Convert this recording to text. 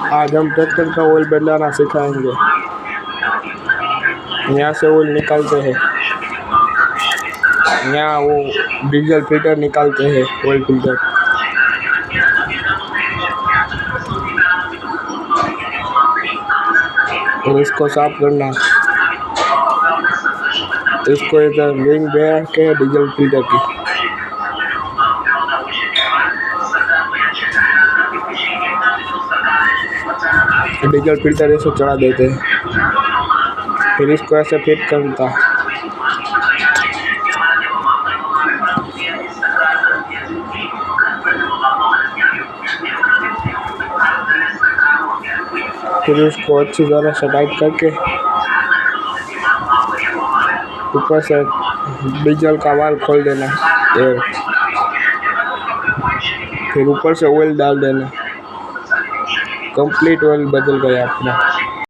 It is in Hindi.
आज हम ट्रैक्टर का ऑयल बदलाना सिखाएंगे। यहाँ से ऑयल निकालते हैं, यहाँ वो डीजल फिल्टर निकालते हैं, ऑयल फिल्टर। और इसको साफ करना, इसको इधर रिंग बैठ के डीजल फिल्टर की डीजल फिल्टर ऐसे चढ़ा देते हैं, फिर इसको ऐसे फिट करता। फिर इसको अच्छी तरह से टाइट करके ऊपर से डीजल का वाल्व खोल देना, फिर ऊपर से ऑयल डाल देना। कंप्लीट ऑयल बदल गया अपना।